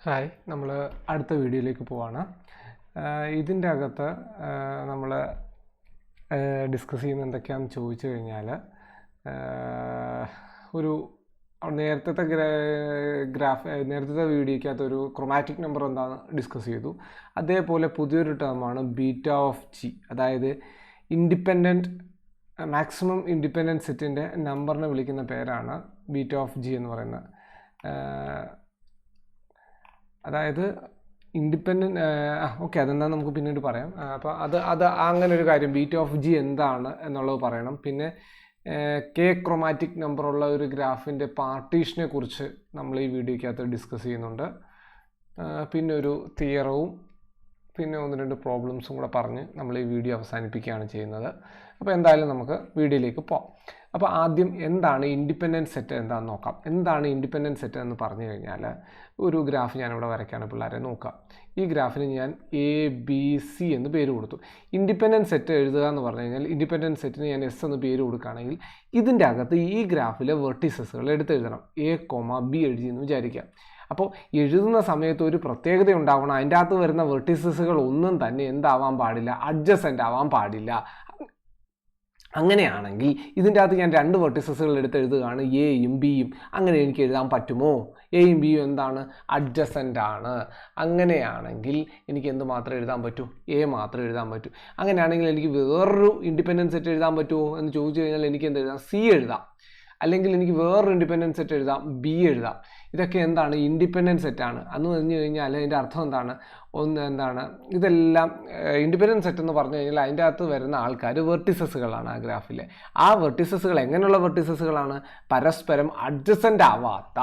Hi, നമ്മൾ അടുത്ത വീഡിയോയിലേക്ക് പോവാണ്. ഇതിൻ്റെ അകത്ത് നമ്മൾ ഡിസ്കസ് ചെയ്യുന്ന എന്തൊക്കെയാണെന്ന് ചോദിച്ചു കഴിഞ്ഞാൽ, ഒരു നേരത്തെ വീഡിയോയ്ക്കകത്ത് ഒരു ക്രൊമാറ്റിക് നമ്പർ എന്താണെന്ന് ഡിസ്കസ് ചെയ്തു. അതേപോലെ പുതിയൊരു ടേമാണ് ബീറ്റ ഓഫ് ജി, അതായത് മാക്സിമം ഇൻഡിപെൻഡൻറ്റ് സെറ്റിൻ്റെ നമ്പറിനെ വിളിക്കുന്ന പേരാണ് ബീറ്റ ഓഫ് ജി എന്ന് പറയുന്നത്. അതായത് ഓക്കെ, അതെന്താ നമുക്ക് പിന്നീട് പറയാം. അപ്പോൾ അത് അങ്ങനെ ഒരു കാര്യം, ബീറ്റ ഓഫ് ജി എന്താണ് എന്നുള്ളത് പറയണം. പിന്നെ കെ ക്രൊമാറ്റിക് നമ്പറുള്ള ഒരു ഗ്രാഫിൻ്റെ പാർട്ടീഷനെ കുറിച്ച് നമ്മൾ ഈ വീഡിയോയ്ക്കകത്ത് ഡിസ്കസ് ചെയ്യുന്നുണ്ട്. പിന്നെ ഒരു തിയറവും പിന്നെ 1-2 പ്രോബ്ലംസും കൂടെ പറഞ്ഞ് നമ്മൾ ഈ വീഡിയോ അവസാനിപ്പിക്കുകയാണ് ചെയ്യുന്നത്. അപ്പോൾ എന്തായാലും നമുക്ക് വീഡിയോയിലേക്ക് പോകാം. അപ്പോൾ ആദ്യം എന്താണ് ഇൻഡിപെൻഡൻറ്റ് സെറ്റ് എന്താണെന്ന് നോക്കാം. എന്താണ് ഇൻഡിപെൻഡൻറ്റ് സെറ്റ് എന്ന് പറഞ്ഞു കഴിഞ്ഞാൽ, ഒരു ഗ്രാഫ് ഞാനിവിടെ വരയ്ക്കാണ്, പിള്ളേരെ നോക്കാം. ഈ ഗ്രാഫിന് ഞാൻ ABC എന്ന് പേര് കൊടുത്തു. ഇൻഡിപെൻഡൻറ്റ് സെറ്റ് എഴുതുക എന്ന് പറഞ്ഞു കഴിഞ്ഞാൽ, ഇൻഡിപെൻഡൻറ്റ് സെറ്റിന് ഞാൻ S എന്ന് പേര് കൊടുക്കുകയാണെങ്കിൽ, ഇതിൻ്റെ അകത്ത് ഈ ഗ്രാഫിലെ വെർട്ടിസസുകൾ എടുത്തെഴുതണം. A, B എഴുതി എന്ന് വിചാരിക്കാം. അപ്പോൾ എഴുതുന്ന സമയത്ത് ഒരു പ്രത്യേകത ഉണ്ടാവണം. അതിൻ്റെ അകത്ത് വരുന്ന വെർട്ടിസസുകൾ ഒന്നും തന്നെ എന്താവാൻ പാടില്ല, അഡ്ജസൻ്റ് ആവാൻ പാടില്ല. അങ്ങനെയാണെങ്കിൽ ഇതിൻ്റെ അകത്ത് ഞാൻ 2 വെർട്ടിസസുകൾ എടുത്ത് എഴുതുകയാണ്, എയും ബിയും. അങ്ങനെ എനിക്ക് എഴുതാൻ പറ്റുമോ? എയും ബിയും എന്താണ്? അഡ്ജസൻ്റ് ആണ്. അങ്ങനെയാണെങ്കിൽ എനിക്ക് എന്ത് മാത്രമേ എഴുതാൻ പറ്റൂ? എ മാത്രമേ എഴുതാൻ പറ്റൂ. അങ്ങനെയാണെങ്കിൽ എനിക്ക് വേറൊരു ഇൻഡിപെൻഡൻറ്റ് സെറ്റ് എഴുതാൻ പറ്റുമോ എന്ന് ചോദിച്ചു കഴിഞ്ഞാൽ എനിക്ക് എന്ത് എഴുതാം? സി എഴുതാം. അല്ലെങ്കിൽ എനിക്ക് വേറൊരു ഇൻഡിപെൻഡൻറ്റ് സെറ്റ് എഴുതാം, ബി എഴുതാം. ഇതൊക്കെ എന്താണ്? ഇൻഡിപെൻഡൻറ്റ് സെറ്റാണ്. അന്ന് പറഞ്ഞു കഴിഞ്ഞാൽ അതിൻ്റെ അർത്ഥം എന്താണ്? ഇതെല്ലാം ഇൻഡിപെൻഡൻറ്റ് സെറ്റ് എന്ന് പറഞ്ഞു കഴിഞ്ഞാൽ അതിൻ്റെ അകത്ത് വരുന്ന ആൾക്കാർ വെർട്ടിസസുകളാണ് ആ ഗ്രാഫിലെ. ആ വെർട്ടിസസുകൾ എങ്ങനെയുള്ള വെർട്ടിസസുകളാണ്? പരസ്പരം അഡ്ജസൻ്റ് ആവാത്ത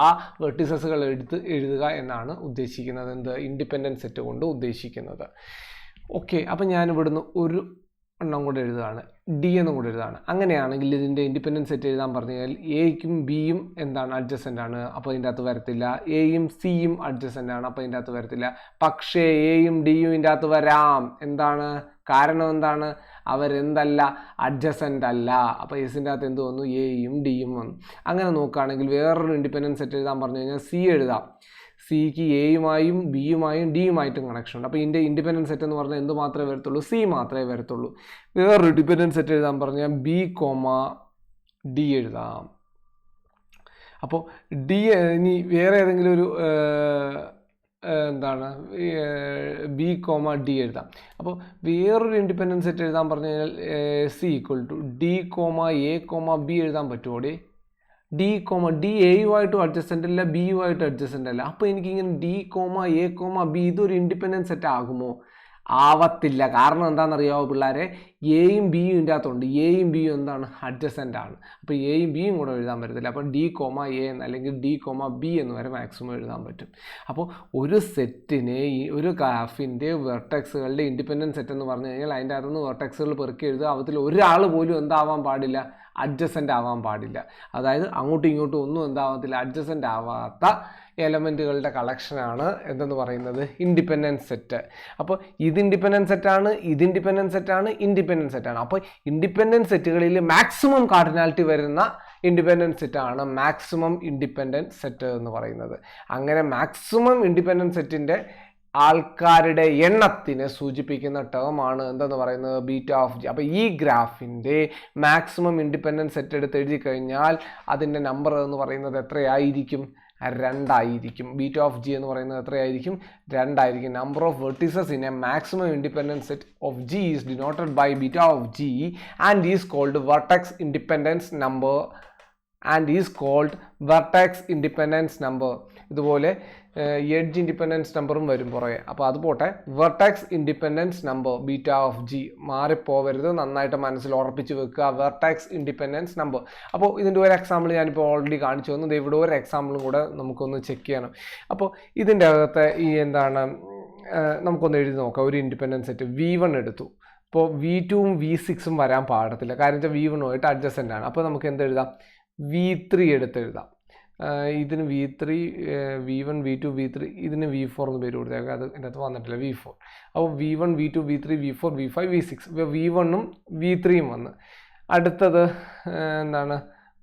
വെർട്ടിസസുകൾ എഴുതുക എന്നാണ് ഉദ്ദേശിക്കുന്നത്. ഇൻഡിപെൻഡൻറ്റ് സെറ്റ് കൊണ്ട് ഉദ്ദേശിക്കുന്നത്. ഓക്കെ, അപ്പം ഞാൻ ഇവിടുന്ന് ഒരു എണ്ണം കൂടെ എഴുതുകയാണ്, ഡി എന്നും കൂടെ എഴുതുകയാണ്. അങ്ങനെയാണെങ്കിൽ ഇതിൻ്റെ ഇൻഡിപെൻഡൻറ്റ് സെറ്റ് എഴുതാൻ പറഞ്ഞു കഴിഞ്ഞാൽ എയ്ക്കും ബിയും എന്താണ്? അഡ്ജസൻ്റ് ആണ്. അപ്പോൾ ഇതിൻ്റെ അകത്ത് വരത്തില്ല. എയും സിയും അഡ്ജസൻ്റ് ആണ്. അപ്പോൾ ഇതിൻ്റെ അകത്ത് വരത്തില്ല. പക്ഷേ എയും ഡിയും ഇതിൻ്റെ അകത്ത് വരാം. എന്താണ് കാരണം? എന്താണ്? അവരെന്തല്ല? അഡ്ജസൻ്റ് അല്ല. അപ്പോൾ എസിൻ്റെ അകത്ത് എന്ത് വന്നു? എയും ഡിയും വന്നു. അങ്ങനെ നോക്കുകയാണെങ്കിൽ വേറൊരു ഇൻഡിപെൻഡൻറ്റ് സെറ്റ് എഴുതാൻ പറഞ്ഞു കഴിഞ്ഞാൽ സി എഴുതാം. സിക്ക് എയുമായും ബിയുമായും ഡിയുമായിട്ടും കണക്ഷൻ ഉണ്ട്. അപ്പോൾ ഇതിൻ്റെ ഇൻഡിപെൻഡൻറ്റ് സെറ്റ് എന്ന് പറഞ്ഞാൽ എന്ത് മാത്രമേ വരത്തുള്ളൂ? സി മാത്രമേ വരത്തുള്ളൂ. വേറൊരു ഡിപെൻഡൻറ്റ് സെറ്റ് എഴുതാൻ പറഞ്ഞാൽ ബി, ഡി എഴുതാം. അപ്പോൾ ഡി ഇനി വേറെ ഏതെങ്കിലും ഒരു ബി, ഡി എഴുതാം. അപ്പോൾ വേറൊരു ഇൻഡിപെൻഡൻറ്റ് സെറ്റ് എഴുതാൻ പറഞ്ഞു കഴിഞ്ഞാൽ സി ഡി, എ, ബി എഴുതാൻ പറ്റുമോ? ഡി എയുമായിട്ടും അഡ്ജസ്റ്റൻ്റ് അല്ല, ബിയുമായിട്ടും അഡ്ജസ്റ്റൻ്റ് അല്ല. അപ്പോൾ എനിക്കിങ്ങനെ ഡി, എ, ബി ഇതൊരു ഇൻഡിപെൻഡൻറ്റ് സെറ്റ് ആകുമോ? ആവത്തില്ല. കാരണം എന്താണെന്നറിയാമോ പിള്ളേരെ? എയും ബിയും ഇതിൻ്റെ അകത്തുണ്ട്. എയും ബിയും എന്താണ്? അഡ്ജസൻ്റ് ആണ്. അപ്പോൾ എയും ബിയും കൂടെ എഴുതാൻ പറ്റത്തില്ല. അപ്പോൾ ഡി, എ എന്ന് അല്ലെങ്കിൽ ഡി, ബി എന്ന് വരെ മാക്സിമം എഴുതാൻ പറ്റും. അപ്പോൾ ഒരു സെറ്റിനെ, ഒരു ഗ്രാഫിൻ്റെ വെർട്ടെക്സുകളുടെ ഇൻഡിപെൻഡൻറ്റ് സെറ്റ് എന്ന് പറഞ്ഞു കഴിഞ്ഞാൽ അതിൻ്റെ അകത്തുനിന്ന് വെർട്ടെക്സുകൾ പെറുക്കി എഴുതുക. അതിൽ ഒരാൾ പോലും എന്താവാൻ പാടില്ല? അഡ്ജസൻ്റ് ആവാൻ പാടില്ല. അതായത് അങ്ങോട്ടും ഇങ്ങോട്ടും ഒന്നും എന്താവത്തില്ല, അഡ്ജസൻ്റ് ആവാത്ത എലമെൻറ്റുകളുടെ കളക്ഷനാണ് എന്തെന്ന് പറയുന്നത്? Independent set. അപ്പോൾ ഇത് ഇൻഡിപെൻഡൻറ്റ് സെറ്റാണ്, ഇത് ഇൻഡിപെൻഡൻറ്റ് സെറ്റാണ്, ഇൻഡിപെൻഡൻറ്റ് സെറ്റാണ്. അപ്പോൾ ഇൻഡിപെൻഡൻറ്റ് സെറ്റുകളിൽ മാക്സിമം കാർഡിനാലിറ്റി വരുന്ന ഇൻഡിപെൻഡൻറ്റ് സെറ്റാണ് മാക്സിമം ഇൻഡിപെൻഡൻറ്റ് സെറ്റ് എന്ന് പറയുന്നത്. അങ്ങനെ മാക്സിമം ഇൻഡിപെൻഡൻറ്റ് സെറ്റിൻ്റെ ആൾക്കാരുടെ എണ്ണത്തിനെ സൂചിപ്പിക്കുന്ന ടേമാണ് എന്തെന്ന് പറയുന്നത്? Beta of G. അപ്പോൾ ഈ ഗ്രാഫിൻ്റെ മാക്സിമം ഇൻഡിപെൻഡൻറ്റ് സെറ്റ് എടുത്ത് എഴുതി കഴിഞ്ഞാൽ അതിൻ്റെ നമ്പർ എന്ന് പറയുന്നത് എത്രയായിരിക്കും? 2 ആയിരിക്കും. ബീറ്റ ഓഫ് ജി എന്ന് പറയുന്നത് എത്രയായിരിക്കും? 2 ആയിരിക്കും. Number of vertices in a maximum independent set of G is denoted by beta of G and is called vertex independence number. ഇതുപോലെ എഡ്ജ് ഇൻഡിപെൻഡൻസ് നമ്പറും വരും പുറകെ. അപ്പോൾ അത് പോട്ടെ. Vertex independence number beta of G, മാറിപ്പോവരുത്, നന്നായിട്ട് മനസ്സിൽ ഉറപ്പിച്ച് വെക്കുക. Vertex independence number. അപ്പോൾ ഇതിൻ്റെ ഒരു എക്സാമ്പിൾ ഞാനിപ്പോൾ ഓൾറെഡി കാണിച്ചു തന്നു. ഇവിടെ ഒരു എക്സാമ്പിളും കൂടെ നമുക്കൊന്ന് ചെക്ക് ചെയ്യണം. അപ്പോൾ ഇതിൻ്റെ അകത്ത് നമുക്കൊന്ന് എഴുതി നോക്കാം. ഒരു ഇൻഡിപെൻഡൻറ്റ് സെറ്റ് V1 എടുത്തു. ഇപ്പോൾ V2ഉം V6ഉം വരാൻ പാടത്തില്ല. കാരണം വെച്ചാൽ V1ഉമായിട്ട് അഡ്ജസൻ്റ് ആണ്. അപ്പോൾ നമുക്ക് എന്തെഴുതാം? V3 എടുത്തെഴുതാം. ഇതിന് V3, V1, V2, V3, ഇതിന് V4 എന്ന് പേര് കൊടുത്തേക്കാം. അത് എൻ്റെ അകത്ത് വന്നിട്ടില്ല, V4. അപ്പോൾ V1, V2, V3, V4, V5, V6. ഇപ്പോൾ V1ഉം V3യും വന്ന്. അടുത്തത്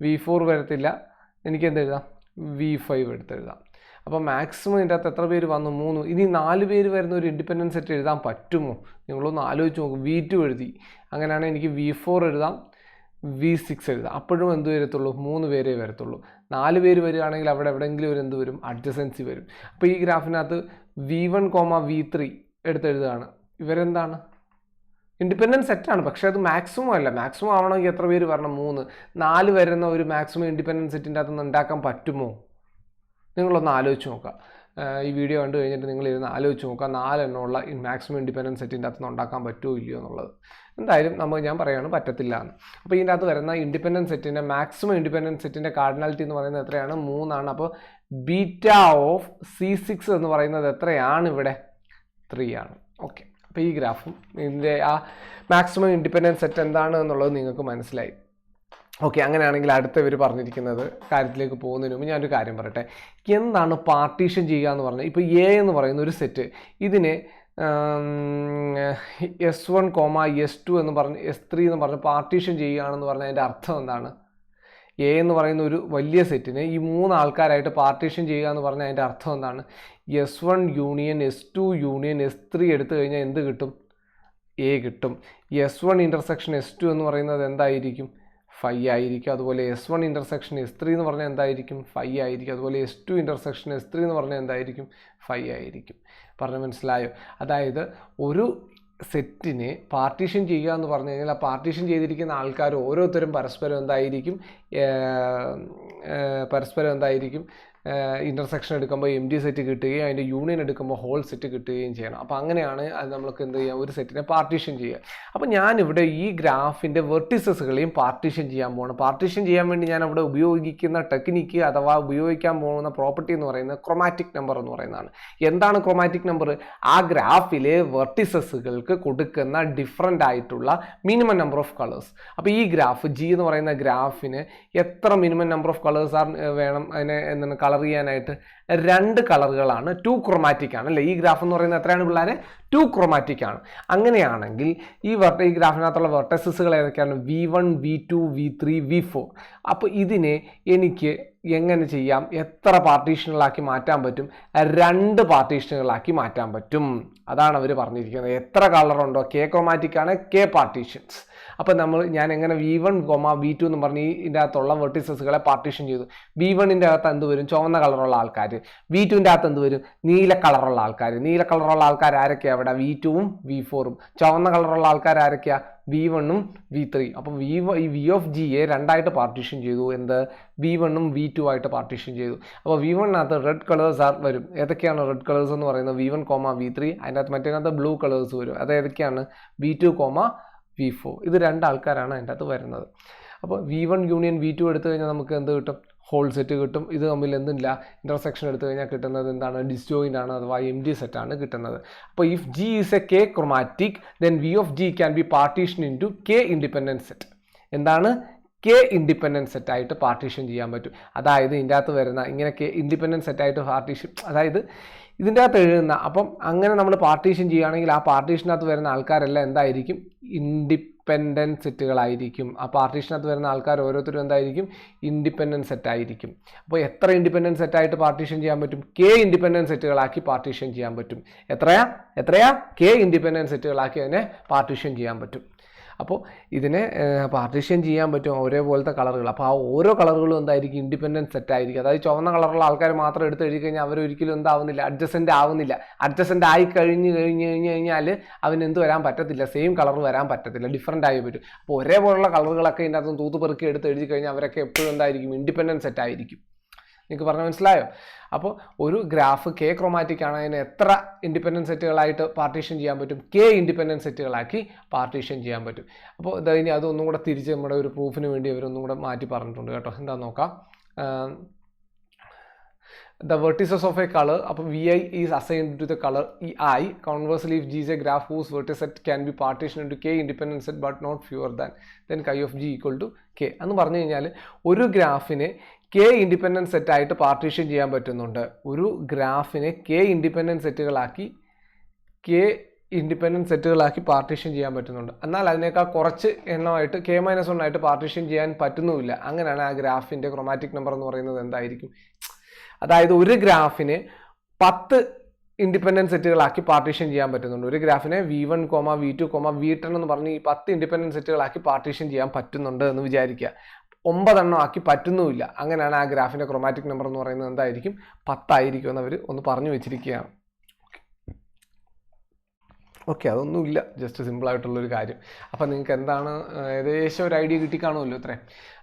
V4 വരത്തില്ല. എനിക്ക് എന്തെഴുതാം? V5 എടുത്തെഴുതാം. അപ്പോൾ മാക്സിമം ഇതിൻ്റെ അകത്ത് എത്ര പേര് വന്നു? 3. ഇനി 4 പേര് വരുന്ന ഒരു ഇൻഡിപെൻഡൻറ്റ് സെറ്റ് എഴുതാൻ പറ്റുമോ? നിങ്ങളൊന്ന് ആലോചിച്ച് നോക്കും. V2 എഴുതി, അങ്ങനെയാണെങ്കിൽ എനിക്ക് V4 എഴുതാം, V6 എഴുതാം. അപ്പോഴും എന്ത് വരത്തുള്ളൂ? 3 പേരേ വരത്തുള്ളൂ. 4 പേര് വരികയാണെങ്കിൽ അവിടെ എവിടെയെങ്കിലും ഒരു എന്ത് വരും? അഡ്ജസൻസി വരും. അപ്പോൾ ഈ ഗ്രാഫിനകത്ത് V1, V3 എടുത്തെഴുതുകയാണ്. ഇവരെന്താണ്? ഇൻഡിപെൻഡൻറ്റ് സെറ്റാണ്, പക്ഷേ അത് മാക്സിമം അല്ല. മാക്സിമം ആവണമെങ്കിൽ എത്ര പേര് വരണം? 3. 4 വരുന്ന ഒരു മാക്സിമം ഇൻഡിപെൻഡൻറ്റ് സെറ്റിൻ്റെ അകത്ത് നിന്ന് ഉണ്ടാക്കാൻ പറ്റുമോ? നിങ്ങളൊന്ന് ആലോചിച്ച് നോക്കുക. ഈ വീഡിയോ കണ്ടു കഴിഞ്ഞിട്ട് നിങ്ങൾ ഇരുന്ന് ആലോചിച്ച് നോക്കുക, 4 എണ്ണമുള്ള മാക്സിമം ഇൻഡിപെൻഡൻറ്റ് സെറ്റിൻ്റെ അകത്ത് നിന്ന് ഉണ്ടാക്കാൻ പറ്റുമോ ഇല്ലയോ എന്നുള്ളത്. എന്തായാലും ഞാൻ പറയുകയാണ് പറ്റത്തില്ല എന്ന്. അപ്പോൾ ഇതിൻ്റെ അകത്ത് വരുന്ന ഇൻഡിപെൻഡൻറ്റ് സെറ്റിൻ്റെ മാക്സിമം ഇൻഡിപെൻഡൻറ്റ് സെറ്റിൻ്റെ കാർഡിനാലിറ്റി എന്ന് പറയുന്നത് എത്രയാണ്? 3 ആണ്. അപ്പോൾ ബീറ്റ ഓഫ് C6 എന്ന് പറയുന്നത് എത്രയാണ് ഇവിടെ? 3 ആണ്. ഓക്കെ, അപ്പോൾ ഈ ഗ്രാഫും ഇതിൻ്റെ ആ മാക്സിമം ഇൻഡിപെൻഡൻറ്റ് സെറ്റ് എന്താണ് എന്നുള്ളത് നിങ്ങൾക്ക് മനസ്സിലായി. ഓക്കെ, അങ്ങനെയാണെങ്കിൽ അടുത്ത ഇവർ പറഞ്ഞിരിക്കുന്നത് കാര്യത്തിലേക്ക് പോകുന്നതിന് മുമ്പ് ഞാനൊരു കാര്യം പറയട്ടെ. എന്താണ് പാർട്ടീഷൻ ചെയ്യുക എന്ന് പറഞ്ഞാൽ, ഇപ്പോൾ എ എന്ന് പറയുന്ന ഒരു സെറ്റ്, ഇതിനെ S1, S2 എന്ന് പറഞ്ഞ് S3 എന്ന് പറഞ്ഞ് പാർട്ടീഷൻ ചെയ്യുകയാണെന്ന് പറഞ്ഞാൽ അതിൻ്റെ അർത്ഥം എന്താണ്? എ എന്ന് പറയുന്ന ഒരു വലിയ സെറ്റിനെ ഈ 3 ആൾക്കാരായിട്ട് പാർട്ടീഷൻ ചെയ്യുക എന്ന് പറഞ്ഞാൽ അതിൻ്റെ അർത്ഥം എന്താണ്? S1 union S2 union S3 എടുത്തു കഴിഞ്ഞാൽ എന്ത് കിട്ടും? എ കിട്ടും. S1 ഇൻ്റർസെക്ഷൻ S2 എന്ന് പറയുന്നത് എന്തായിരിക്കും? 5 ആയിരിക്കും. അതുപോലെ S1 ഇൻ്റർസെക്ഷൻ S3 എന്ന് പറഞ്ഞാൽ എന്തായിരിക്കും? 5 ആയിരിക്കും. അതുപോലെ S2 ഇൻ്റർസെക്ഷൻ S3 എന്ന് പറഞ്ഞാൽ എന്തായിരിക്കും? 5 ആയിരിക്കും. പറഞ്ഞാൽ മനസ്സിലായോ? അതായത് ഒരു സെറ്റിനെ പാർട്ടീഷൻ ചെയ്യുക എന്ന് പറഞ്ഞു കഴിഞ്ഞാൽ ആ പാർട്ടീഷൻ ചെയ്തിരിക്കുന്ന ആൾക്കാർ ഓരോരുത്തരും പരസ്പരം എന്തായിരിക്കും ഇൻ്റർസെക്ഷൻ എടുക്കുമ്പോൾ എം ഡി സെറ്റ് കിട്ടുകയും അതിൻ്റെ യൂണിയൻ എടുക്കുമ്പോൾ ഹോൾ സെറ്റ് കിട്ടുകയും ചെയ്യണം. അപ്പോൾ അങ്ങനെയാണ് അത് നമുക്ക് എന്ത് ചെയ്യാം? ഒരു സെറ്റിനെ പാർട്ടീഷൻ ചെയ്യുക. അപ്പോൾ ഞാനിവിടെ ഈ ഗ്രാഫിൻ്റെ വെർട്ടിസസുകളെയും പാർട്ടീഷൻ ചെയ്യാൻ പോകണം. പാർട്ടീഷൻ ചെയ്യാൻ വേണ്ടി ഞാൻ അവിടെ ഉപയോഗിക്കുന്ന ടെക്നിക്ക് അഥവാ ഉപയോഗിക്കാൻ പോകുന്ന പ്രോപ്പർട്ടി എന്ന് പറയുന്നത് ക്രോമാറ്റിക് നമ്പർ എന്ന് പറയുന്നതാണ്. എന്താണ് ക്രോമാറ്റിക് നമ്പർ? ആ ഗ്രാഫിലെ വെർട്ടിസസുകൾക്ക് കൊടുക്കുന്ന ഡിഫറൻ്റ് ആയിട്ടുള്ള മിനിമം നമ്പർ ഓഫ് കളേഴ്സ്. അപ്പോൾ ഈ ഗ്രാഫ് G എന്ന് പറയുന്ന ഗ്രാഫിന് എത്ര മിനിമം നമ്പർ ഓഫ് കളേഴ്സ് വേണം? അതിനെ എന്താണ് കളർ ചെയ്യാനായിട്ട്? 2 കളറുകളാണ്. 2 ക്രോമാറ്റിക് ആണ് അല്ലേ? ഈ ഗ്രാഫ് എന്ന് പറയുന്നത് എത്രയാണ് പിള്ളേരെ? 2 ക്രോമാറ്റിക് ആണ്. അങ്ങനെയാണെങ്കിൽ ഈ ഗ്രാഫിനകത്തുള്ള വെർട്ടൈസസുകൾ ഏതൊക്കെയാണ്? V1, V2, V3, V4. അപ്പോൾ ഇതിനെ എനിക്ക് എങ്ങനെ ചെയ്യാം? എത്ര പാർട്ടീഷനുകളാക്കി മാറ്റാൻ പറ്റും? 2 പാർട്ടീഷനുകളാക്കി മാറ്റാൻ പറ്റും. അതാണ് അവർ പറഞ്ഞിരിക്കുന്നത്. എത്ര കളറുണ്ടോ? K ക്രോമാറ്റിക് ആണ്, K പാർട്ടീഷൻസ്. അപ്പോൾ ഞാൻ എങ്ങനെ V1, V2 എന്ന് പറഞ്ഞ് ഇതിൻ്റെ അകത്തുള്ള വെർട്ടിസസുകളെ പാർട്ടീഷൻ ചെയ്തു. V1ൻ്റെ അകത്ത് എന്ത് വരും? ചുവന്ന കളറുള്ള ആൾക്കാർ. V2ൻ്റെ അകത്ത് എന്ത് വരും? നീല കളറുള്ള ആൾക്കാർ. നീല കളറുള്ള ആൾക്കാർ ആരൊക്കെയാണ് അവിടെ? V2ഉം V4ഉം. ചുവന്ന കളറുള്ള ആൾക്കാർ ആരൊക്കെയാണ്? V1ഉം V3. അപ്പോൾ V of Gയെ 2ആയിട്ട് പാർട്ടീഷൻ ചെയ്തു. എന്ത്? V1ഉം V2 ആയിട്ട് പാർട്ടീഷൻ ചെയ്തു. അപ്പോൾ V1നകത്ത് റെഡ് കളേഴ്സ് വരും. ഏതൊക്കെയാണ് റെഡ് കളേഴ്സ് എന്ന് പറയുന്നത്? V1, V3. അതിൻ്റെ അകത്ത് മറ്റേതിനകത്ത് ബ്ലൂ കളേഴ്സ് വരും. അത് ഏതൊക്കെയാണ്? V2, V4. ഇത് 2 ആൾക്കാരാണ് അതിൻ്റെ അകത്ത് വരുന്നത്. അപ്പോൾ V1 യൂണിയൻ V2 എടുത്തു കഴിഞ്ഞാൽ നമുക്ക് എന്ത് കിട്ടും? ഹോൾ സെറ്റ് കിട്ടും. ഇത് തമ്മിൽ എന്തില്ല? ഇൻ്റർസെക്ഷൻ എടുത്തു കഴിഞ്ഞാൽ കിട്ടുന്നത് എന്താണ്? ഡിസ്ജോയിൻ്റ് ആണ്, അഥവാ എം ഡി സെറ്റാണ് കിട്ടുന്നത്. അപ്പോൾ if G is a K chromatic then V of G can be partition into K independent set. എന്താണ്? K ഇൻഡിപെൻഡൻറ്റ് സെറ്റായിട്ട് പാർട്ടീഷൻ ചെയ്യാൻ പറ്റും. അതായത് ഇതിൻ്റെ അകത്ത് വരുന്ന ഇങ്ങനെ K ഇൻഡിപെൻഡൻറ്റ് സെറ്റായിട്ട് പാർട്ടീഷൻ, അതായത് ഇതിൻ്റെ അകത്ത് എഴുതുന്ന, അപ്പം അങ്ങനെ നമ്മൾ പാർട്ടീഷൻ ചെയ്യുകയാണെങ്കിൽ ആ പാർട്ടീഷനകത്ത് വരുന്ന ആൾക്കാരെല്ലാം എന്തായിരിക്കും? ഇൻഡിപെൻഡൻറ്റ് സെറ്റുകളായിരിക്കും. ആ പാർട്ടീഷനകത്ത് വരുന്ന ആൾക്കാർ ഓരോരുത്തരും എന്തായിരിക്കും? ഇൻഡിപെൻഡൻറ്റ് സെറ്റായിരിക്കും. അപ്പോൾ എത്ര ഇൻഡിപെൻഡൻറ്റ് സെറ്റായിട്ട് പാർട്ടീഷൻ ചെയ്യാൻ പറ്റും? K ഇൻഡിപെൻഡൻറ്റ് സെറ്റുകളാക്കി പാർട്ടീഷൻ ചെയ്യാൻ പറ്റും. എത്രയാ? K ഇൻഡിപെൻഡൻറ്റ് സെറ്റുകളാക്കി അതിനെ പാർട്ടീഷൻ ചെയ്യാൻ പറ്റും. അപ്പോൾ ഇതിനെ പാർട്ടീഷൻ ചെയ്യാൻ പറ്റും ഒരേപോലത്തെ കളറുകൾ. അപ്പോൾ ആ ഓരോ കളറുകളും എന്തായിരിക്കും? ഇൻഡിപെൻഡൻറ്റ് സെറ്റ് ആയിരിക്കും. അതായത് ചുവന്ന കളറുള്ള ആൾക്കാർ മാത്രം എടുത്ത് എഴുതി കഴിഞ്ഞാൽ അവരൊരിക്കലും എന്താവുന്നില്ല? അഡ്ജസൻ്റ് ആവുന്നില്ല. അഡ്ജസൻ്റ് ആയി കഴിഞ്ഞാൽ അവന് എന്ത് വരാൻ പറ്റത്തില്ല? സെയിം കളർ വരാൻ പറ്റത്തില്ല, ഡിഫറൻ്റ് ആയി വരും. അപ്പോൾ ഒരേപോലുള്ള കളറുകളൊക്കെ ഇതിൻ്റെ അകത്ത് തൂത്തുപെറുക്കി എടുത്ത് എഴുതി കഴിഞ്ഞാൽ അവരൊക്കെ എപ്പോഴും എന്തായിരിക്കും? ഇൻഡിപെൻഡൻറ്റ് സെറ്റ് ആയിരിക്കും. നിങ്ങൾക്ക് പറഞ്ഞാൽ മനസ്സിലായോ? അപ്പോൾ ഒരു ഗ്രാഫ് K ക്രോമാറ്റിക് ആണ്, അതിന് എത്ര ഇൻഡിപെൻഡൻറ്റ് സെറ്റുകളായിട്ട് പാർട്ടീഷൻ ചെയ്യാൻ പറ്റും? K ഇൻഡിപെൻഡൻറ്റ് സെറ്റുകളാക്കി പാർട്ടീഷൻ ചെയ്യാൻ പറ്റും. അപ്പോൾ ഇനി അതൊന്നും കൂടെ തിരിച്ച് നമ്മുടെ ഒരു പ്രൂഫിന് വേണ്ടി അവരൊന്നും കൂടെ മാറ്റി പറഞ്ഞിട്ടുണ്ട് കേട്ടോ. എന്താണെന്ന് നോക്കാം. The vertices of a color, അപ്പോൾ Vi is assigned to the color I. Conversely, if G is a graph whose vertex set can be partitioned into K independent set but not fewer than, then chi of G equal to K. എന്ന് പറഞ്ഞു കഴിഞ്ഞാൽ ഒരു ഗ്രാഫിനെ K independent സെറ്റായിട്ട് partition ചെയ്യാൻ പറ്റുന്നുണ്ട്. ഒരു ഗ്രാഫിനെ K ഇൻഡിപെൻഡൻറ്റ് സെറ്റുകളാക്കി പാർട്ടീഷൻ ചെയ്യാൻ പറ്റുന്നുണ്ട്. എന്നാൽ അതിനേക്കാൾ കുറച്ച് എണ്ണമായിട്ട് K-1 ആയിട്ട് പാർട്ടീഷൻ ചെയ്യാൻ പറ്റുന്നുമില്ല. അങ്ങനെയാണ് ആ ഗ്രാഫിൻ്റെ ക്രോമാറ്റിക് നമ്പർ എന്ന് പറയുന്നത് എന്തായിരിക്കും? അതായത് ഒരു ഗ്രാഫിനെ 10 ഇൻഡിപെൻഡൻറ്റ് സെറ്റുകളാക്കി പാർട്ടീഷൻ ചെയ്യാൻ പറ്റുന്നുണ്ട്. ഒരു ഗ്രാഫിനെ V1, V2, V10 എന്ന് പറഞ്ഞ് ഈ 10 ഇൻഡിപെൻഡൻറ്റ് സെറ്റുകളാക്കി പാർട്ടീഷൻ ചെയ്യാൻ പറ്റുന്നുണ്ട് എന്ന് വിചാരിക്കുക. 9 എണ്ണം ആക്കി പറ്റുന്നുമില്ല. അങ്ങനെയാണ് ആ ഗ്രാഫിൻ്റെ ക്രോമാറ്റിക് നമ്പർ എന്ന് പറയുന്നത് എന്തായിരിക്കും? 10 ആയിരിക്കും എന്ന് അവർ ഒന്ന് പറഞ്ഞു വെച്ചിരിക്കുകയാണ്. ഓക്കെ, അതൊന്നുമില്ല, ജസ്റ്റ് സിമ്പിളായിട്ടുള്ളൊരു കാര്യം. അപ്പം നിങ്ങൾക്ക് എന്താണ് ഏകദേശം ഒരു ഐഡിയ കിട്ടിക്കാണുമല്ലോ ഇത്രേ.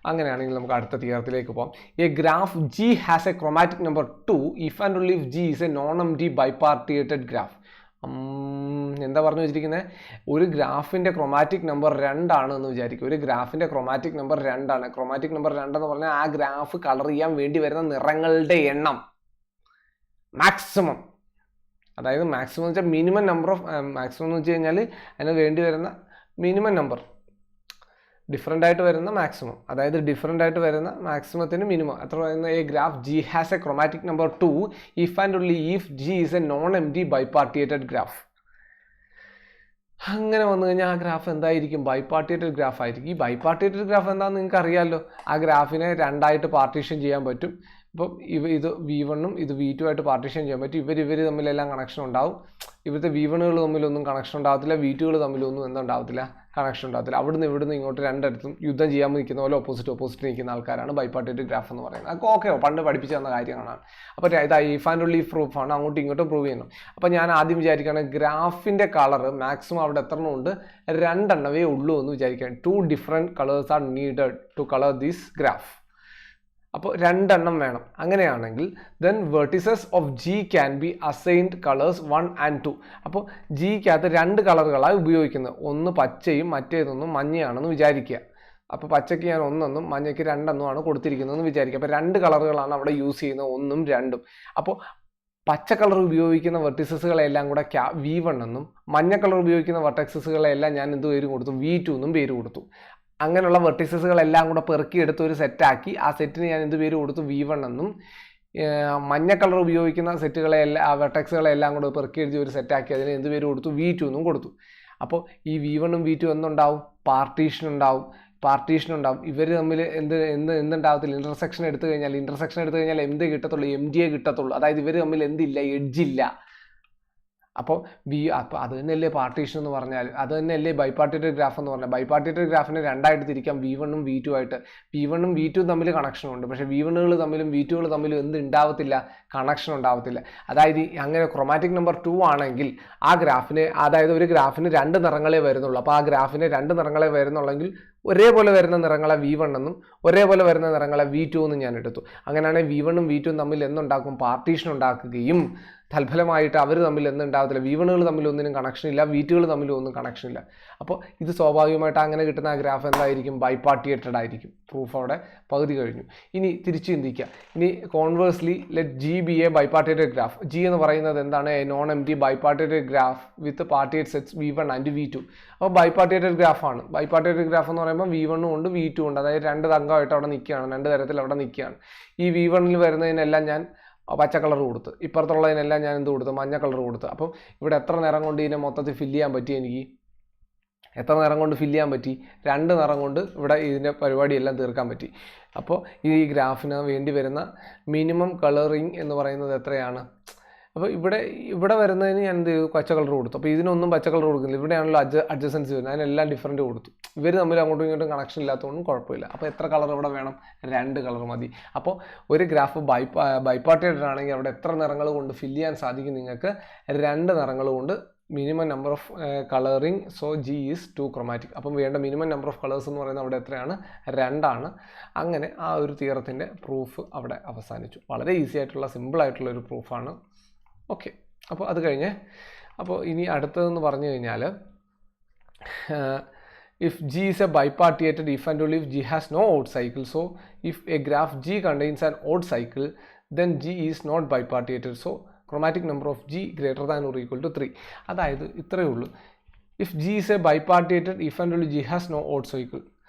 അങ്ങനെയാണെങ്കിൽ നമുക്ക് അടുത്ത തിയറത്തിലേക്ക് പോകാം. A graph G has a chromatic number 2 if and only if G is a non empty bipartited graph. എന്താ പറഞ്ഞു വെച്ചിരിക്കുന്നത്? ഒരു ഗ്രാഫിൻ്റെ ക്രോമാറ്റിക് നമ്പർ 2 ആണ് എന്ന് വിചാരിക്കും. ഒരു ഗ്രാഫിൻ്റെ ക്രോമാറ്റിക് നമ്പർ 2 ആണ്. ക്രോമാറ്റിക് നമ്പർ 2 എന്ന് പറഞ്ഞാൽ ആ ഗ്രാഫ് കളർ ചെയ്യാൻ വേണ്ടി വരുന്ന നിറങ്ങളുടെ എണ്ണം മാക്സിമം. അതായത് മാക്സിമം എന്ന് വെച്ചാൽ മിനിമം നമ്പർ ഓഫ് മാക്സിമം എന്ന് വെച്ച് കഴിഞ്ഞാൽ അതിന് വേണ്ടി വരുന്ന മിനിമം നമ്പർ, ഡിഫറെൻ്റ് ആയിട്ട് വരുന്ന മാക്സിമം, അതായത് ഡിഫറെൻ്റ് ആയിട്ട് വരുന്ന മാക്സിമത്തിന് മിനിമം എത്ര പറയുന്ന a graph G has a chromatic number 2 if and only if G is a non empty bipartited graph. അങ്ങനെ വന്നു കഴിഞ്ഞാൽ ആ ഗ്രാഫ് എന്തായിരിക്കും? ബൈപാർട്ടിയേറ്റഡ് ഗ്രാഫ് ആയിരിക്കും. ഈ ബൈപാർട്ടിയേറ്റഡ് ഗ്രാഫ് എന്താണെന്ന് നിങ്ങൾക്ക് അറിയാമല്ലോ. ആ ഗ്രാഫിനെ 2 ആയിട്ട് പാർട്ടീഷൻ ചെയ്യാൻ പറ്റും. ഇപ്പം ഇത് V1 ഇത് V2 ആയിട്ട് പാർട്ടീഷൻ ചെയ്യാൻ പറ്റും. ഇവർ തമ്മിലെല്ലാം കണക്ഷൻ ഉണ്ടാവും. ഇവിടുത്തെ V1കൾ തമ്മിലൊന്നും കണക്ഷൻ ഉണ്ടാകത്തില്ല, V2കൾ തമ്മിലൊന്നും എന്തുണ്ടാവത്തില്ല, കണക്ഷൻ ഉണ്ടാകത്തില്ല. ഇവിടുന്ന് ഇങ്ങോട്ട് രണ്ടിടത്തും യുദ്ധം ചെയ്യാൻ നിൽക്കുന്ന പോലെ ഓപ്പോസിറ്റ് നിൽക്കുന്ന ആൾക്കാരാണ് ബൈപാർട്ടിയേറ്റഡ് ഗ്രാഫ് എന്ന് പറയുന്നത്. അതൊക്കെ ഓക്കെ, പണ്ട് പഠിപ്പിച്ചു തന്ന കാര്യങ്ങളാണ്. അപ്പോൾ ഇത് ഇഫ് ആൻഡ് ഓൺലി പ്രൂഫാണ്, അങ്ങോട്ടും ഇങ്ങോട്ടും പ്രൂവ് ചെയ്യണം. അപ്പോൾ ഞാൻ ആദ്യം വിചാരിക്കുകയാണ് ഗ്രാഫിൻ്റെ കളർ മാക്സിമം അവിടെ എത്ര ഉണ്ട്? 2 എണ്ണമേ ഉള്ളൂ എന്ന് വിചാരിക്കുകയാണ്. 2 different colours are needed to colour this graph. അപ്പോൾ 2 എണ്ണം വേണം. അങ്ങനെയാണെങ്കിൽ then vertices of G can be assigned colours 1 and 2. അപ്പോൾ Gക്കകത്ത് 2 കളറുകളാണ് ഉപയോഗിക്കുന്നത്. ഒന്ന് പച്ചയും മറ്റേതൊന്നും മഞ്ഞയാണെന്ന് വിചാരിക്കുക. അപ്പോൾ പച്ചയ്ക്ക് ഞാൻ 1 എന്നും മഞ്ഞയ്ക്ക് 2 എന്നുമാണ് കൊടുത്തിരിക്കുന്നതെന്ന് വിചാരിക്കുക. അപ്പോൾ 2 കളറുകളാണ് അവിടെ യൂസ് ചെയ്യുന്നത്, 1ഉം 2ഉം. അപ്പോൾ പച്ച കളർ ഉപയോഗിക്കുന്ന വെർട്ടിസസുകളെല്ലാം കൂടെ V1 എന്നും മഞ്ഞ കളർ ഉപയോഗിക്കുന്ന വെർട്ടക്സസുകളെല്ലാം ഞാൻ എന്ത് പേര് കൊടുത്തു? V2 എന്നും പേര് കൊടുത്തു. അങ്ങനെയുള്ള വെർട്ടിസസുകളെല്ലാം കൂടെ പെറുക്കിയെടുത്ത് ഒരു സെറ്റാക്കി ആ സെറ്റിന് ഞാൻ എന്ത് പേര് കൊടുത്തു? V1 എന്നും. മഞ്ഞ കളർ ഉപയോഗിക്കുന്ന വെർട്ടക്സുകളെല്ലാം കൂടെ പെറുക്കിയെടുത്ത് ഒരു സെറ്റാക്കി അതിന് എന്ത് പേര് കൊടുത്തു? V2 എന്നും കൊടുത്തു. അപ്പോൾ ഈ V1ഉം V2 എന്തുണ്ടാവും? പാർട്ടീഷൻ ഉണ്ടാവും. ഇവർ തമ്മിൽ എന്തുണ്ടാവത്തില്ല? ഇൻ്റർസെക്ഷൻ എടുത്തു കഴിഞ്ഞാൽ എന്ത് കിട്ടത്തുള്ളൂ? MD കിട്ടത്തുള്ളൂ. അതായത് ഇവർ തമ്മിൽ എന്തില്ല? എഡ്ജില്ല. അപ്പോൾ അത് തന്നെയല്ലേ പാർട്ടീഷൻ എന്ന് പറഞ്ഞാൽ, അത് തന്നെയല്ലേ ബൈപാർട്ടിയേറ്റഡ് ഗ്രാഫ് എന്ന് പറഞ്ഞാൽ. ബൈപാർട്ടിയേറ്റഡ് ഗ്രാഫിനെ 2 ആയിട്ട് തിരിക്കാം, V1ഉം V2 ആയിട്ട്. V1ഉം V2 തമ്മിൽ കണക്ഷൻ ഉണ്ട്, പക്ഷേ V1കൾ തമ്മിലും V2കൾ തമ്മിലും ഉണ്ടാവത്തില്ല? കണക്ഷൻ ഉണ്ടാവത്തില്ല. അതായത് അങ്ങനെ ക്രോമാറ്റിക് നമ്പർ 2 ആണെങ്കിൽ ആ ഗ്രാഫിന്, അതായത് ഒരു ഗ്രാഫിന് 2 നിറങ്ങളെ വരുന്നുള്ളൂ. അപ്പോൾ ആ ഗ്രാഫിന് 2 നിറങ്ങളെ വരുന്നുള്ളെങ്കിൽ ഒരേപോലെ വരുന്ന നിറങ്ങളെ V1 എന്നും ഒരേപോലെ വരുന്ന നിറങ്ങളെ V2 എന്നും ഞാൻ എടുത്തു. അങ്ങനെയാണെങ്കിൽ V1ഉം V2ഉം തമ്മിൽ എന്തുണ്ടാക്കും? പാർട്ടീഷൻ ഉണ്ടാക്കുകയും തൽഫലമായിട്ട് അവർ തമ്മിൽ എന്തുണ്ടാവത്തില്ല? V1കൾ തമ്മിൽ ഒന്നിനും കണക്ഷൻ ഇല്ല, V2കൾ തമ്മിൽ ഒന്നും കണക്ഷൻ ഇല്ല. അപ്പോൾ ഇത് സ്വാഭാവികമായിട്ട് അങ്ങനെ കിട്ടുന്ന ആ ഗ്രാഫ് എന്തായിരിക്കും? ബൈപാർട്ടിയേറ്റഡ് ആയിരിക്കും. പ്രൂഫ് അവിടെ പകുതി കഴിഞ്ഞു. ഇനി തിരിച്ചു ചിന്തിക്കുക. ഇനി conversely let G be a bipartited graph. G എന്ന് പറയുന്നത് എന്താണ്? A non empty bipartited graph with partite sets V1 and V2. അപ്പോൾ ബൈപാർട്ടിയേറ്റഡ് ഗ്രാഫാണ്. ബൈപാർട്ടിയേറ്റഡ് ഗ്രാഫ് എന്ന് പറയുമ്പോൾ V1ഉം ഉണ്ട് V2 ഉണ്ട്. അതായത് 2 തങ്കമായിട്ട് അവിടെ നിൽക്കുകയാണ്, 2 തരത്തിൽ അവിടെ നിൽക്കുകയാണ്. ഈ V1ൽ വരുന്നതിനെല്ലാം ഞാൻ പച്ച കളർ കൊടുത്ത്, ഇപ്പുറത്തുള്ളതിനെല്ലാം ഞാൻ എന്ത് കൊടുത്തു? മഞ്ഞ കളർ കൊടുത്ത്. അപ്പം ഇവിടെ എത്ര നിറം കൊണ്ട് ഇതിനെ മൊത്തത്തിൽ ഫില്ല് ചെയ്യാൻ പറ്റി? എനിക്ക് എത്ര നിറം കൊണ്ട് ഫില്ല് ചെയ്യാൻ പറ്റി? 2 നിറം കൊണ്ട് ഇവിടെ ഇതിൻ്റെ പരിപാടിയെല്ലാം തീർക്കാൻ പറ്റി. അപ്പോൾ ഈ ഗ്രാഫിന് വേണ്ടി വരുന്ന മിനിമം കളറിങ് എന്ന് പറയുന്നത് എത്രയാണ്? അപ്പോൾ ഇവിടെ വരുന്നതിന് ഞാൻ എന്ത് ചെയ്തു? പച്ച കളർ കൊടുത്തു. അപ്പോൾ ഇതിനൊന്നും പച്ച കളർ കൊടുക്കുന്നില്ല. ഇവിടെയാണല്ലോ അഡ്ജസൻസി വരുന്നത്, അതിനെല്ലാം ഡിഫറൻറ്റ് കൊടുത്തു. ഇവർ തമ്മിൽ അങ്ങോട്ടും ഇങ്ങോട്ടും കണക്ഷൻ ഇല്ലാത്തതുകൊണ്ടും കുഴപ്പമില്ല. അപ്പോൾ എത്ര കളർ ഇവിടെ വേണം? 2 കളർ മതി. അപ്പോൾ ഒരു ഗ്രാഫ് ബൈപാർട്ടിയേറ്റഡ് ആണെങ്കിൽ അവിടെ എത്ര നിറങ്ങൾ കൊണ്ട് ഫില്ല് ചെയ്യാൻ സാധിക്കും? നിങ്ങൾക്ക് 2 നിറങ്ങൾ കൊണ്ട് minimum number of colouring. So G is 2 chromatic. അപ്പം വേണ്ട മിനിമം നമ്പർ ഓഫ് കളേഴ്സ് എന്ന് പറയുന്നത് അവിടെ എത്രയാണ്? 2 ആണ്. അങ്ങനെ ആ ഒരു തിയറത്തിൻ്റെ പ്രൂഫ് അവിടെ അവസാനിച്ചു. വളരെ ഈസി ആയിട്ടുള്ള സിമ്പിൾ ആയിട്ടുള്ള ഒരു പ്രൂഫാണ്. ഓക്കെ, അപ്പോൾ അത് കഴിഞ്ഞ് അപ്പോൾ ഇനി അടുത്തതെന്ന് പറഞ്ഞു കഴിഞ്ഞാൽ if G is a bipartite if and only if G has no odd cycle. So if a graph G contains an odd cycle, then G is not bipartite. So chromatic number of G greater than or equal to 3. അതായത് ഇത്രയേ ഉള്ളൂ. If G is a bipartite if and only G has no odd cycle.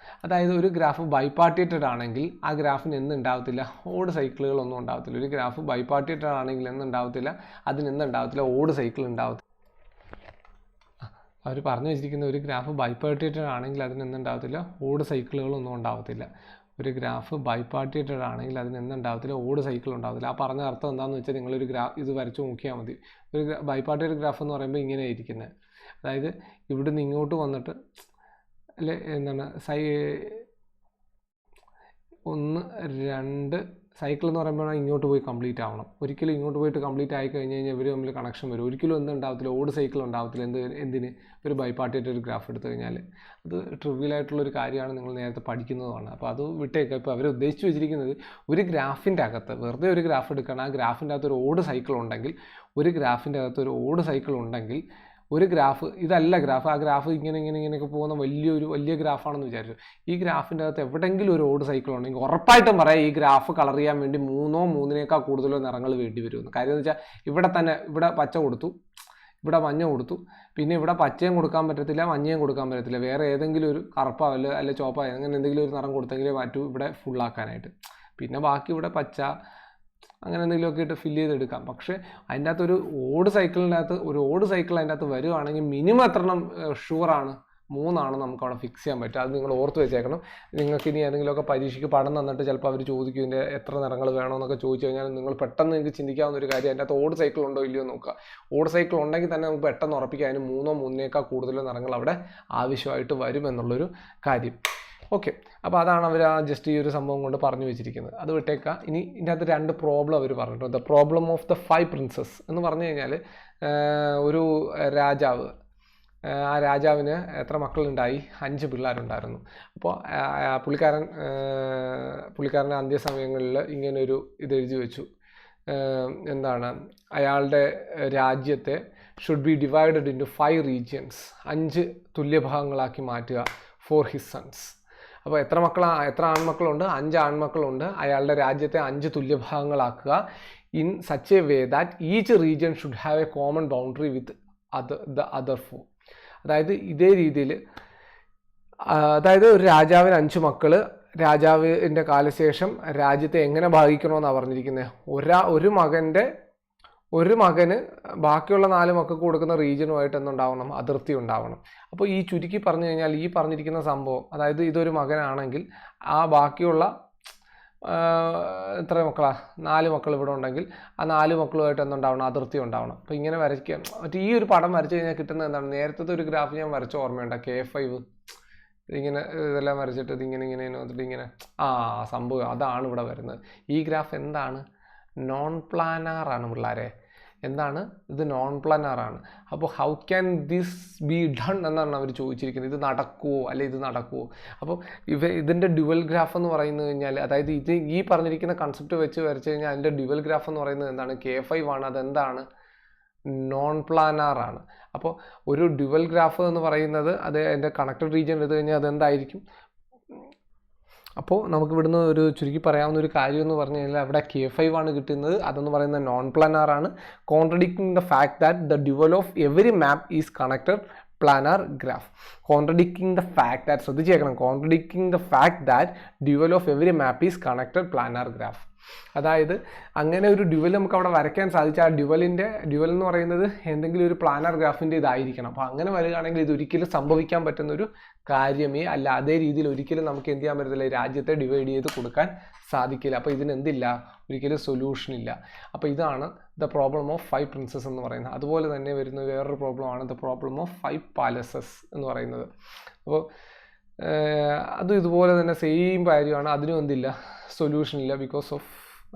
അതായത് ഒരു graph ബൈപാർട്ടേറ്റഡ് ആണെങ്കിൽ ആ ഗ്രാഫിന് എന്തുണ്ടാവത്തില്ല, odd സൈക്കിളുകളൊന്നും ഉണ്ടാവത്തില്ല. ഒരു graph ബൈപാർട്ടേറ്റഡ് ആണെങ്കിൽ എന്തുണ്ടാവത്തില്ല, അതിനെന്തുണ്ടാവത്തില്ല, ഓഡ് സൈക്കിൾ ഉണ്ടാവത്തില്ല. അവർ പറഞ്ഞു വെച്ചിരിക്കുന്ന ഒരു ഗ്രാഫ് ബൈപാർട്ടേറ്റഡ് ആണെങ്കിൽ അതിന് എന്തുണ്ടാവത്തില്ല, ഓഡ് സൈക്കിളുകളൊന്നും ഉണ്ടാവത്തില്ല. ഒരു ഗ്രാഫ് ബൈപാർട്ടേറ്റഡ് ആണെങ്കിൽ അതിന് എന്തുണ്ടാവത്തില്ല, ഓഡ് സൈക്കിൾ ഉണ്ടാവത്തില്ല. ആ പറഞ്ഞ അർത്ഥം എന്താണെന്ന് വെച്ചാൽ നിങ്ങളൊരു ഇത് വരച്ച് നോക്കിയാൽ മതി. ഒരു ബൈപാർട്ടേറ്റഡ് ഗ്രാഫ് എന്ന് പറയുമ്പോൾ ഇങ്ങനെ ഇരിക്കുന്നത്, അതായത് ഇവിടുന്ന് ഇങ്ങോട്ട് വന്നിട്ട് അല്ലെ എന്താണ് 1 2 സൈക്കിൾ എന്ന് പറയുമ്പോൾ ഇങ്ങോട്ട് പോയി കംപ്ലീറ്റ് ആവണം. ഒരിക്കലും ഇങ്ങോട്ട് പോയിട്ട് കംപ്ലീറ്റ് ആയി കഴിഞ്ഞ് കഴിഞ്ഞാൽ ഇവർ തമ്മിൽ കണക്ഷൻ വരും. ഒരിക്കലും എന്തുണ്ടാവത്തില്ല, ഓഡ് സൈക്കിൾ ഉണ്ടാവത്തില്ല. എന്തിന് ഒരു ബൈപാർട്ടേറ്റഡ് ഗ്രാഫ് എടുത്തു കഴിഞ്ഞാൽ അത് ട്രിവിയലായിട്ടുള്ളൊരു കാര്യമാണ്, നിങ്ങൾ നേരത്തെ പഠിക്കുന്നതുമാണ്. അപ്പോൾ അത് വിട്ടേക്കാം. ഇപ്പോൾ അവർ ഉദ്ദേശിച്ച് വെച്ചിരിക്കുന്നത് ഒരു ഗ്രാഫിൻ്റെ അകത്ത് വെറുതെ ഒരു ഗ്രാഫ് എടുക്കണം, ആ ഗ്രാഫിൻ്റെ അകത്ത് ഒരു ഓഡ് സൈക്കിൾ ഉണ്ടെങ്കിൽ, ഒരു ഗ്രാഫ് ഇതല്ല ഗ്രാഫ്, ആ ഗ്രാഫ് ഇങ്ങനെയൊക്കെ പോകുന്ന വലിയ ഗ്രാഫാണെന്ന് വിചാരിച്ചു. ഈ ഗ്രാഫിൻ്റെ അകത്ത് എവിടെയെങ്കിലും ഒരു ഓഡ് സൈക്കിൾ ഉണ്ടെങ്കിൽ ഉറപ്പായിട്ടും പറയാം ഈ ഗ്രാഫ് കളർ ചെയ്യാൻ വേണ്ടി 3-3 കൂടുതലോ നിറങ്ങൾ വേണ്ടി വരുമെന്ന്. കാര്യം എന്ന് വെച്ചാൽ ഇവിടെ പച്ച കൊടുത്തു, ഇവിടെ മഞ്ഞ കൊടുത്തു, പിന്നെ ഇവിടെ പച്ചയും കൊടുക്കാൻ പറ്റത്തില്ല, മഞ്ഞയും കൊടുക്കാൻ പറ്റത്തില്ല. വേറെ ഏതെങ്കിലും ഒരു കറുപ്പോ അല്ലെ ചോപ്പോ അങ്ങനെ എന്തെങ്കിലും ഒരു നിറം കൊടുത്തെങ്കിലേ പറ്റൂ ഇവിടെ ഫുള്ളാക്കാനായിട്ട്. പിന്നെ ബാക്കി ഇവിടെ പച്ച അങ്ങനെ എന്തെങ്കിലുമൊക്കെ ഇട്ട് ഫില്ല് ചെയ്തെടുക്കാം. പക്ഷേ അതിൻ്റെ അകത്ത് ഒരു ഓഡ് സൈക്കിൾ അതിൻ്റെ അകത്ത് വരുവാണെങ്കിൽ മിനിമം എത്ര എണ്ണം ഷുവറാണ്? 3 നമുക്ക് അവിടെ ഫിക്സ് ചെയ്യാൻ പറ്റും. അത് നിങ്ങൾ ഓർത്ത് വെച്ചേക്കണം. നിങ്ങൾക്ക് ഇനി ഏതെങ്കിലുമൊക്കെ പരീക്ഷയ്ക്ക് പടം തന്നിട്ട് ചിലപ്പോൾ അവർ ചോദിക്കും ഇതിൻ്റെ എത്ര നിറങ്ങൾ വേണമെന്നൊക്കെ ചോദിച്ചു കഴിഞ്ഞാൽ നിങ്ങൾ പെട്ടെന്ന് നിങ്ങൾക്ക് ചിന്തിക്കാവുന്ന ഒരു കാര്യം അതിൻ്റെ അകത്ത് ഓഡ് സൈക്കിൾ ഉണ്ടോ ഇല്ലയോ നോക്കുക. ഓഡ് സൈക്കിൾ ഉണ്ടെങ്കിൽ തന്നെ നമുക്ക് പെട്ടെന്ന് ഉറപ്പിക്കാം അതിന് 3-3 കൂടുതലോ നിറങ്ങൾ അവിടെ ആവശ്യമായിട്ട് വരും എന്നുള്ളൊരു കാര്യം. ഓക്കെ, അപ്പോൾ അതാണ് അവർ ജസ്റ്റ് ഈ ഒരു സംഭവം കൊണ്ട് പറഞ്ഞു വെച്ചിരിക്കുന്നത്. അത് വിട്ടേക്കാം. ഇനി ഇതിൻ്റെ അകത്ത് 2 പ്രോബ്ലം അവർ പറഞ്ഞിട്ടുണ്ട്. The problem of the 5 princess എന്ന് പറഞ്ഞു കഴിഞ്ഞാൽ ഒരു രാജാവ്, ആ രാജാവിന് എത്ര മക്കളുണ്ടായി? 5 പിള്ളേരുണ്ടായിരുന്നു. അപ്പോൾ പുള്ളിക്കാരൻ്റെ അന്ത്യസമയങ്ങളിൽ ഇങ്ങനൊരു ഇത് എഴുതി വെച്ചു, എന്താണ്, അയാളുടെ രാജ്യത്തെ should be divided into 5 regions, 5 തുല്യഭാഗങ്ങളാക്കി മാറ്റുക ഫോർ ഹിസ് സൺസ്. അപ്പോൾ എത്ര ആൺമക്കളുണ്ട്? 5 ആൺമക്കളുണ്ട്. അയാളുടെ രാജ്യത്തെ 5 തുല്യഭാഗങ്ങളാക്കുക. In such a way that each region should have a common boundary with the other 4. അതായത് ഇതേ രീതിയിൽ, അതായത് ഒരു രാജാവിന് 5 മക്കൾ, രാജാവിൻ്റെ കാലശേഷം രാജ്യത്തെ എങ്ങനെ ഭാഗിക്കണമെന്നാണ് പറഞ്ഞിരിക്കുന്നത്. ഒരു മകന് ബാക്കിയുള്ള 4 മക്കൾക്ക് കൊടുക്കുന്ന റീജിയനുമായിട്ട് എന്തുണ്ടാവണം? അതിർത്തി ഉണ്ടാവണം. അപ്പോൾ ഈ ചുരുക്കി പറഞ്ഞു കഴിഞ്ഞാൽ ഈ പറഞ്ഞിരിക്കുന്ന സംഭവം, അതായത് ഇതൊരു മകനാണെങ്കിൽ ആ ബാക്കിയുള്ള എത്ര മക്കളാ? 4 മക്കൾ ഇവിടെ ഉണ്ടെങ്കിൽ ആ 4 മക്കളുമായിട്ട് എന്തുണ്ടാവണം? അതിർത്തി ഉണ്ടാവണം. അപ്പോൾ ഇങ്ങനെ വരയ്ക്കാം. മറ്റേ ഈ ഒരു പടം വരച്ച് കഴിഞ്ഞാൽ കിട്ടുന്നത് എന്താണ്? നേരത്തെ ഒരു ഗ്രാഫ് ഞാൻ വരച്ച ഓർമ്മയുണ്ട്, K5 ഇങ്ങനെ ഇതെല്ലാം വരച്ചിട്ട് ഇതിങ്ങനെ നോക്കിയിട്ട് ഇങ്ങനെ സംഭവം അതാണ് ഇവിടെ വരുന്നത്. ഈ ഗ്രാഫ് എന്താണ്? നോൺ പ്ലാനാർ ആണ് പിള്ളേരെ. എന്താണ് ഇത്? നോൺ പ്ലാനാർ ആണ്. അപ്പോൾ how can this be done എന്നാണ് അവർ ചോദിച്ചിരിക്കുന്നത്. ഇത് നടക്കുമോ അല്ലെ ഇത് നടക്കുമോ? അപ്പോൾ ഇതിൻ്റെ ഡ്യുവൽ ഗ്രാഫ് എന്ന് പറയുന്നത് കഴിഞ്ഞാൽ, അതായത് ഇത് ഈ പറഞ്ഞിരിക്കുന്ന കൺസെപ്റ്റ് വെച്ച് വരച്ച് കഴിഞ്ഞാൽ അതിൻ്റെ ഡ്യുവൽ ഗ്രാഫ് എന്ന് പറയുന്നത് എന്താണ്? K5 ആണ്. അതെന്താണ്? നോൺ പ്ലാനാർ ആണ്. അപ്പോൾ ഒരു ഡ്യുവൽ ഗ്രാഫ് എന്ന് പറയുന്നത് അത് അതിൻ്റെ കണക്റ്റഡ് റീജിയൻ എടുത്തു കഴിഞ്ഞാൽ അതെന്തായിരിക്കും? അപ്പോൾ നമുക്ക് ഇവിടുന്ന് ഒരു ചുരുക്കി പറയാവുന്ന ഒരു കാര്യം എന്ന് പറഞ്ഞു കഴിഞ്ഞാൽ അവിടെ K5 ആണ് കിട്ടുന്നത്. അതെന്ന് പറയുന്നത് നോൺ പ്ലാനാർ ആണ്. Contradicting the fact that the dual of every map is connected planar graph. Contradicting the fact that, ശ്രദ്ധിച്ചേക്കണം, contradicting the fact that dual of every map is connected planar graph. അതായത് അങ്ങനെ ഒരു dual നമുക്ക് അവിടെ വരയ്ക്കാൻ സാധിച്ച ആ ഡ്യുവൽ എന്ന് പറയുന്നത് എന്തെങ്കിലും ഒരു പ്ലാനാർ ഗ്രാഫിൻ്റെ ഇതായിരിക്കണം. അപ്പോൾ അങ്ങനെ വരികയാണെങ്കിൽ ഇത് ഒരിക്കലും സംഭവിക്കാൻ പറ്റുന്ന ഒരു കാര്യമേ അല്ല. അതേ രീതിയിൽ ഒരിക്കലും നമുക്ക് എന്ത് ചെയ്യാൻ പറ്റത്തില്ല, രാജ്യത്തെ ഡിവൈഡ് ചെയ്ത് കൊടുക്കാൻ സാധിക്കില്ല. അപ്പോൾ ഇതിനെന്തില്ല? ഒരിക്കലും സൊല്യൂഷൻ ഇല്ല. അപ്പോൾ ഇതാണ് ദ പ്രോബ്ലം ഓഫ് 5 പ്രിൻസസ് എന്ന് പറയുന്നത്. അതുപോലെ തന്നെ വരുന്ന വേറൊരു പ്രോബ്ലമാണ് ദ പ്രോബ്ലം ഓഫ് 5 പാലസസ് എന്ന് പറയുന്നത്. അപ്പോൾ അതും ഇതുപോലെ തന്നെ സെയിം കാര്യമാണ്. അതിനും എന്തില്ല? സൊല്യൂഷൻ ഇല്ല, ബിക്കോസ് ഓഫ്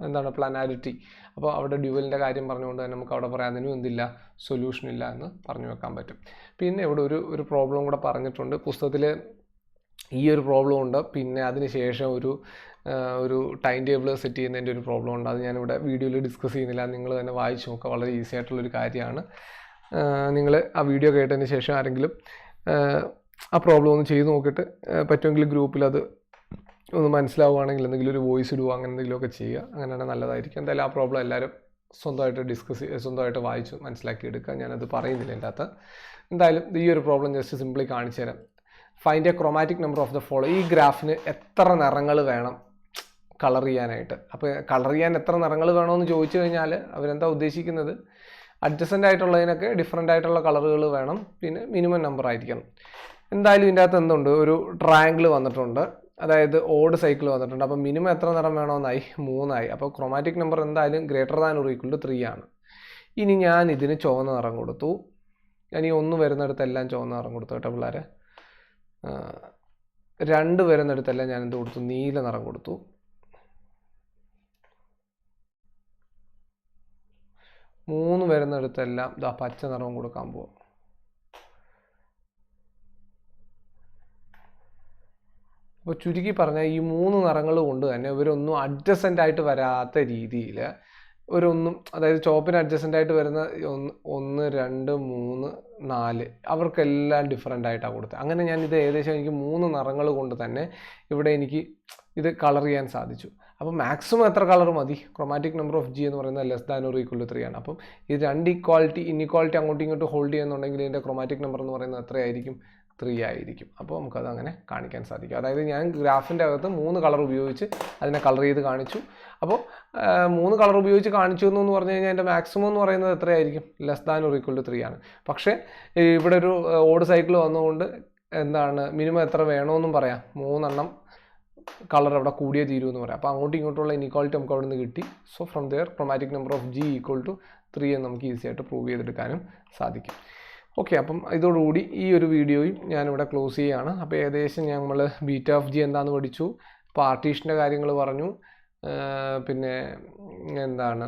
എന്താണ്? പ്ലാനാരിറ്റി. അപ്പോൾ അവിടെ ഡ്യുവലിൻ്റെ കാര്യം പറഞ്ഞുകൊണ്ട് തന്നെ നമുക്ക് അവിടെ പറയാം അതിനും എന്തില്ല? സൊല്യൂഷൻ ഇല്ല എന്ന് പറഞ്ഞു വെക്കാൻ പറ്റും. പിന്നെ ഇവിടെ ഒരു പ്രോബ്ലം കൂടെ പറഞ്ഞിട്ടുണ്ട് പുസ്തകത്തിൽ. ഈ ഒരു പ്രോബ്ലം ഉണ്ട്. പിന്നെ അതിന് ശേഷം ഒരു ടൈം ടേബിൾ സെറ്റ് ചെയ്യുന്നതിൻ്റെ ഒരു പ്രോബ്ലം ഉണ്ട്. അത് ഞാനിവിടെ വീഡിയോയിൽ ഡിസ്കസ് ചെയ്യുന്നില്ല, നിങ്ങൾ തന്നെ വായിച്ച് നോക്കുക. വളരെ ഈസി ആയിട്ടുള്ളൊരു കാര്യമാണ്. നിങ്ങൾ ആ വീഡിയോ കേട്ടതിന് ശേഷം ആരെങ്കിലും ആ പ്രോബ്ലം ഒന്ന് ചെയ്ത് നോക്കിയിട്ട് പറ്റുമെങ്കിൽ ഗ്രൂപ്പിൽ അത് ഒന്ന് മനസ്സിലാവുകയാണെങ്കിൽ എന്തെങ്കിലും ഒരു വോയിസ് ഇടുക, അങ്ങനെ എന്തെങ്കിലുമൊക്കെ ചെയ്യുക. അങ്ങനെയാണ് നല്ലതായിരിക്കും. എന്തായാലും ആ പ്രോബ്ലം എല്ലാവരും സ്വന്തമായിട്ട് വായിച്ച് മനസ്സിലാക്കി എടുക്കുക. ഞാനത് പറയുന്നില്ല എൻ്റെ അകത്ത്. എന്തായാലും ഈ ഒരു പ്രോബ്ലം ജസ്റ്റ് സിംപ്ലി കാണിച്ചു തരാം. Find A chromatic number of the follow. ഈ ഗ്രാഫിന് എത്ര നിറങ്ങൾ വേണം കളർ ചെയ്യാനായിട്ട്? അപ്പോൾ കളർ ചെയ്യാൻ എത്ര നിറങ്ങൾ വേണമെന്ന് ചോദിച്ചു കഴിഞ്ഞാൽ അവരെന്താ ഉദ്ദേശിക്കുന്നത്? അഡ്ജസൻ്റ് ആയിട്ടുള്ളതിനൊക്കെ ഡിഫറെൻ്റ് ആയിട്ടുള്ള കളറുകൾ വേണം, പിന്നെ മിനിമം നമ്പർ ആയിരിക്കണം. എന്തായാലും ഇതിൻ്റെ അകത്ത് എന്തുണ്ട്? ഒരു ട്രയാങ്കിൾ വന്നിട്ടുണ്ട്. അതായത് ഓഡ് സൈക്കിൾ വന്നിട്ടുണ്ട്. അപ്പോൾ മിനിമം എത്ര നിറം വേണമെന്നായി? 3 ആയി. അപ്പോൾ ക്രോമാറ്റിക് നമ്പർ എന്തായാലും > or = 3 ആണ്. ഇനി ഞാൻ ഇതിന് ചുവന്ന നിറം കൊടുത്തു. ഞാൻ ഈ 1 വരുന്നിടത്തെല്ലാം ചുവന്ന നിറം കൊടുത്തു കേട്ടോ പിള്ളേരെ. 2 വരുന്നിടത്തെല്ലാം ഞാൻ എന്ത് കൊടുത്തു? നീല നിറം കൊടുത്തു. 3 വരുന്നിടത്തെല്ലാം പച്ച നിറവും കൊടുക്കാൻ പോകും. അപ്പോൾ ചുരുക്കി പറഞ്ഞാൽ ഈ 3 നിറങ്ങൾ കൊണ്ട് തന്നെ ഇവരൊന്നും അഡ്ജസൻ്റ് ആയിട്ട് വരാത്ത രീതിയിൽ ഒരൊന്നും, അതായത് ചോപ്പിന് അഡ്ജസൻ്റ് ആയിട്ട് വരുന്ന 1 2 3 4 അവർക്കെല്ലാം ഡിഫറൻ്റ് ആയിട്ടാണ് കൊടുത്തത്. അങ്ങനെ ഞാൻ ഇത് ഏകദേശം എനിക്ക് 3 നിറങ്ങൾ കൊണ്ട് തന്നെ ഇവിടെ എനിക്ക് ഇത് കളർ ചെയ്യാൻ സാധിച്ചു. അപ്പോൾ മാക്സിമം എത്ര കളർ മതി? ക്രോമാറ്റിക് നമ്പർ ഓഫ് G എന്ന് പറയുന്നത് <= 3 ആണ്. അപ്പം ഈ 2 ഇൻഇക്വാളിറ്റി അങ്ങോട്ടും ഇങ്ങോട്ടും ഹോൾഡ് ചെയ്യുന്നുണ്ടെങ്കിൽ ഇതിൻ്റെ ക്രോമാറ്റിക് നമ്പർ എന്ന് പറയുന്നത് എത്രയായിരിക്കും? 3 ആയിരിക്കും. അപ്പോൾ നമുക്കത് അങ്ങനെ കാണിക്കാൻ സാധിക്കും. അതായത് ഞാൻ ഗ്രാഫിൻ്റെ അകത്ത് 3 കളർ ഉപയോഗിച്ച് അതിനെ കളർ ചെയ്ത് കാണിച്ചു. അപ്പോൾ 3 കളർ ഉപയോഗിച്ച് കാണിച്ചു എന്ന് പറഞ്ഞു കഴിഞ്ഞാൽ എൻ്റെ മാക്സിമം എന്ന് പറയുന്നത് എത്രയായിരിക്കും? <= 3 ആണ്. പക്ഷേ ഇവിടെ ഒരു ഓഡ് സൈക്കിൾ വന്നുകൊണ്ട് എന്താണ് മിനിമം എത്ര വേണമെന്നും പറയാം. 3 എണ്ണം കളർ അവിടെ കൂടിയേ തീരുമെന്ന് പറയാം. അപ്പോൾ അങ്ങോട്ടും ഇങ്ങോട്ടുള്ള ഇൻഇക്വാളിറ്റി നമുക്ക് അവിടെ നിന്ന് കിട്ടി. So from there chromatic number of G = 3 എന്ന് നമുക്ക് ഈസി ആയിട്ട് പ്രൂവ് ചെയ്തെടുക്കാനും സാധിക്കും. ഓക്കെ, അപ്പം ഇതോടുകൂടി ഈ ഒരു വീഡിയോയും ഞാനിവിടെ ക്ലോസ് ചെയ്യുകയാണ്. അപ്പോൾ ഏകദേശം നമ്മൾ ബീറ്റ ഓഫ് G എന്താണെന്ന് പഠിച്ചു, പാർട്ടീഷൻ്റെ കാര്യങ്ങൾ പറഞ്ഞു, പിന്നെ എന്താണ്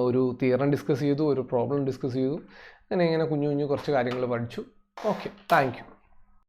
ഒരു തിയറം ഡിസ്കസ് ചെയ്തു, ഒരു പ്രോബ്ലം ഡിസ്കസ് ചെയ്തു, അങ്ങനെ കുഞ്ഞു കുഞ്ഞു കുറച്ച് കാര്യങ്ങൾ പഠിച്ചു. Okay, thank you.